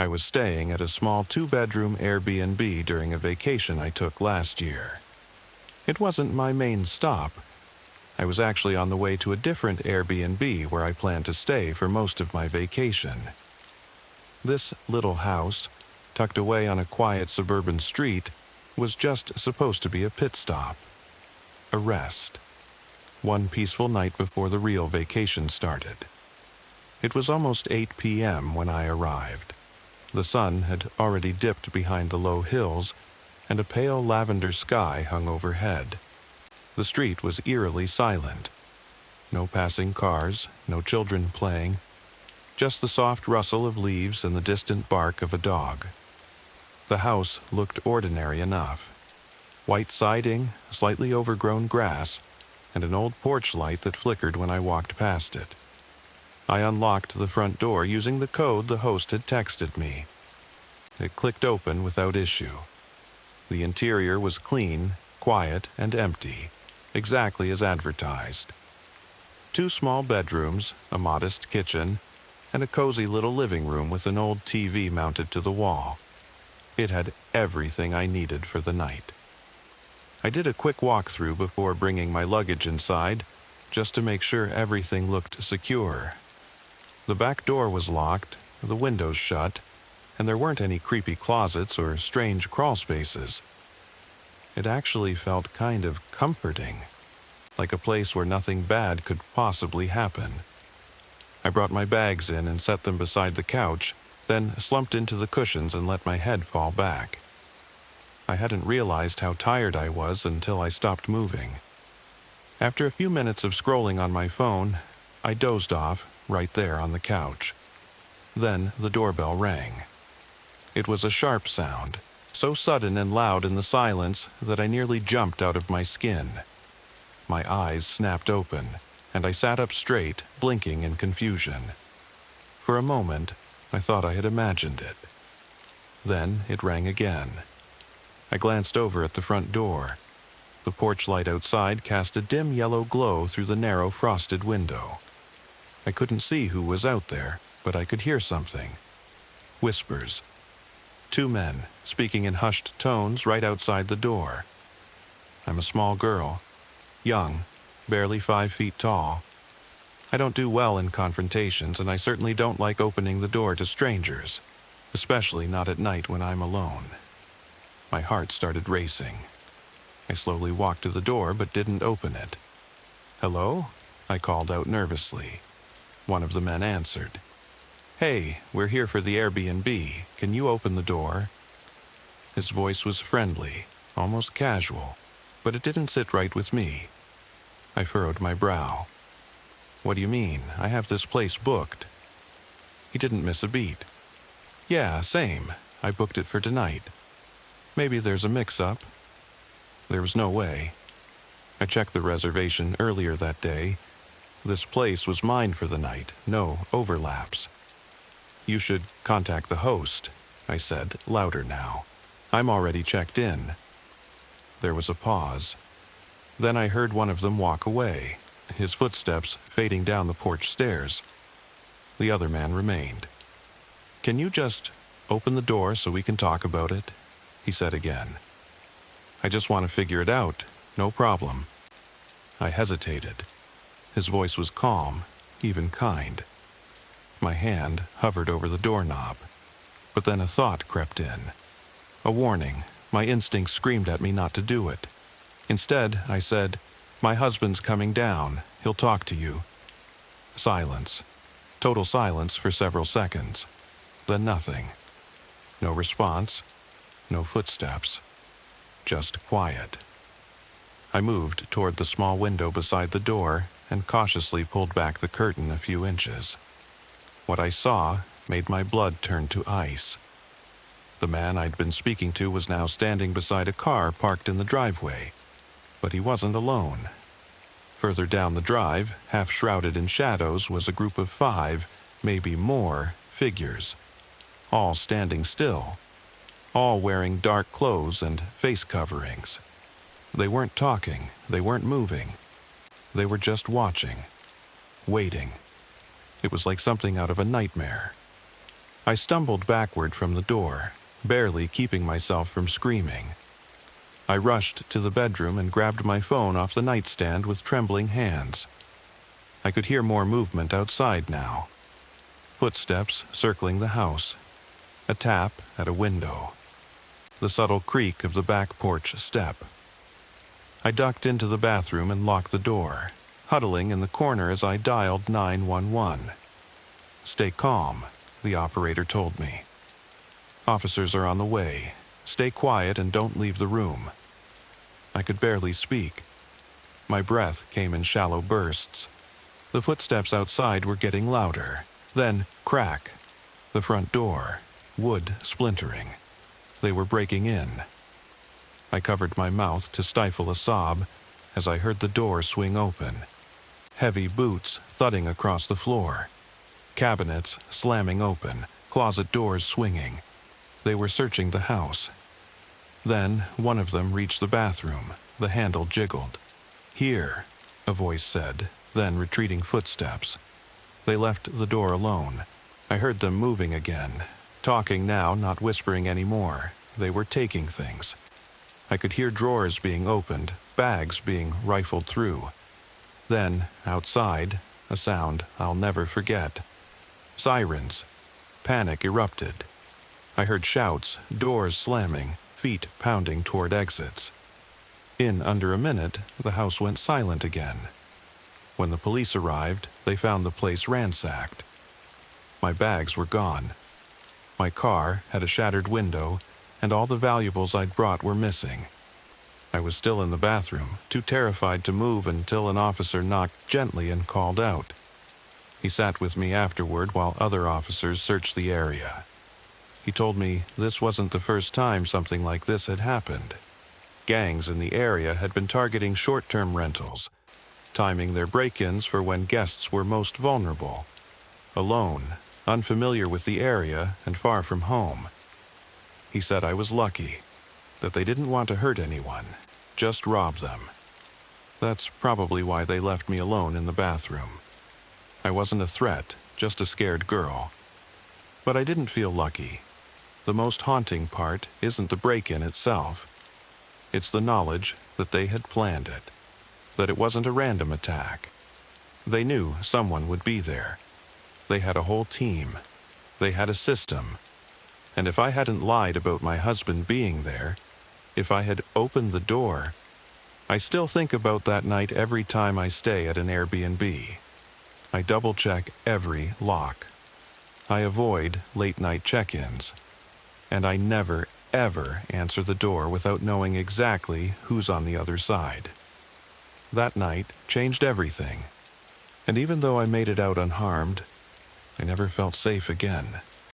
I was staying at a small 2-bedroom Airbnb during a vacation I took last year. It wasn't my main stop. I was actually on the way to a different Airbnb where I planned to stay for most of my vacation. This little house, tucked away on a quiet suburban street, was just supposed to be a pit stop. A rest. One peaceful night before the real vacation started. It was almost 8 p.m. when I arrived. The sun had already dipped behind the low hills, and a pale lavender sky hung overhead. The street was eerily silent. No passing cars, no children playing, just the soft rustle of leaves and the distant bark of a dog. The house looked ordinary enough. White siding, slightly overgrown grass, and an old porch light that flickered when I walked past it. I unlocked the front door using the code the host had texted me. It clicked open without issue. The interior was clean, quiet, and empty, exactly as advertised. 2 small bedrooms, a modest kitchen, and a cozy little living room with an old TV mounted to the wall. It had everything I needed for the night. I did a quick walkthrough before bringing my luggage inside, just to make sure everything looked secure. The back door was locked, the windows shut, and there weren't any creepy closets or strange crawl spaces. It actually felt kind of comforting, like a place where nothing bad could possibly happen. I brought my bags in and set them beside the couch, then slumped into the cushions and let my head fall back. I hadn't realized how tired I was until I stopped moving. After a few minutes of scrolling on my phone, I dozed off right there on the couch. Then the doorbell rang. It was a sharp sound, so sudden and loud in the silence that I nearly jumped out of my skin. My eyes snapped open, and I sat up straight, blinking in confusion. For a moment, I thought I had imagined it. Then it rang again. I glanced over at the front door. The porch light outside cast a dim yellow glow through the narrow frosted window. I couldn't see who was out there, but I could hear something. Whispers. 2 men, speaking in hushed tones right outside the door. I'm a small girl. Young, barely 5 feet tall. I don't do well in confrontations, and I certainly don't like opening the door to strangers, especially not at night when I'm alone. My heart started racing. I slowly walked to the door but didn't open it. "Hello?" I called out nervously. One of the men answered. "Hey, we're here for the Airbnb. Can you open the door?" His voice was friendly, almost casual, but it didn't sit right with me. I furrowed my brow. "What do you mean? I have this place booked." He didn't miss a beat. "Yeah, same. I booked it for tonight. Maybe there's a mix-up." There was no way. I checked the reservation earlier that day. This place was mine for the night, no overlaps. "You should contact the host," I said, louder now. "I'm already checked in." There was a pause. Then I heard one of them walk away, his footsteps fading down the porch stairs. The other man remained. "Can you just open the door so we can talk about it?" he said again. "I just want to figure it out. No problem." I hesitated. His voice was calm, even kind. My hand hovered over the doorknob, but then a thought crept in. A warning. My instincts screamed at me not to do it. Instead, I said, "My husband's coming down. He'll talk to you." Silence. Total silence for several seconds. Then nothing. No response. No footsteps. Just quiet. I moved toward the small window beside the door and cautiously pulled back the curtain a few inches. What I saw made my blood turn to ice. The man I'd been speaking to was now standing beside a car parked in the driveway, but he wasn't alone. Further down the drive, half shrouded in shadows, was a group of 5, maybe more, figures, all standing still, all wearing dark clothes and face coverings. They weren't talking, they weren't moving. They were just watching, waiting. It was like something out of a nightmare. I stumbled backward from the door, barely keeping myself from screaming. I rushed to the bedroom and grabbed my phone off the nightstand with trembling hands. I could hear more movement outside now. Footsteps circling the house. A tap at a window. The subtle creak of the back porch step. I ducked into the bathroom and locked the door, huddling in the corner as I dialed 911. "Stay calm," the operator told me. "Officers are on the way. Stay quiet and don't leave the room." I could barely speak. My breath came in shallow bursts. The footsteps outside were getting louder. Then, crack. The front door. Wood splintering. They were breaking in. I covered my mouth to stifle a sob as I heard the door swing open. Heavy boots thudding across the floor. Cabinets slamming open, closet doors swinging. They were searching the house. Then one of them reached the bathroom. The handle jiggled. "Here," a voice said, then retreating footsteps. They left the door alone. I heard them moving again, talking now, not whispering anymore. They were taking things. I could hear drawers being opened, bags being rifled through. Then, outside, a sound I'll never forget. Sirens. Panic erupted. I heard shouts, doors slamming, feet pounding toward exits. In under a minute, the house went silent again. When the police arrived, they found the place ransacked. My bags were gone. My car had a shattered window, and all the valuables I'd brought were missing. I was still in the bathroom, too terrified to move until an officer knocked gently and called out. He sat with me afterward while other officers searched the area. He told me this wasn't the first time something like this had happened. Gangs in the area had been targeting short-term rentals, timing their break-ins for when guests were most vulnerable. Alone, unfamiliar with the area, and far from home. He said I was lucky, that they didn't want to hurt anyone, just rob them. That's probably why they left me alone in the bathroom. I wasn't a threat, just a scared girl. But I didn't feel lucky. The most haunting part isn't the break-in itself. It's the knowledge that they had planned it, that it wasn't a random attack. They knew someone would be there. They had a whole team. They had a system. And if I hadn't lied about my husband being there, if I had opened the door, I still think about that night every time I stay at an Airbnb. I double-check every lock. I avoid late-night check-ins. And I never, ever answer the door without knowing exactly who's on the other side. That night changed everything. And even though I made it out unharmed, I never felt safe again.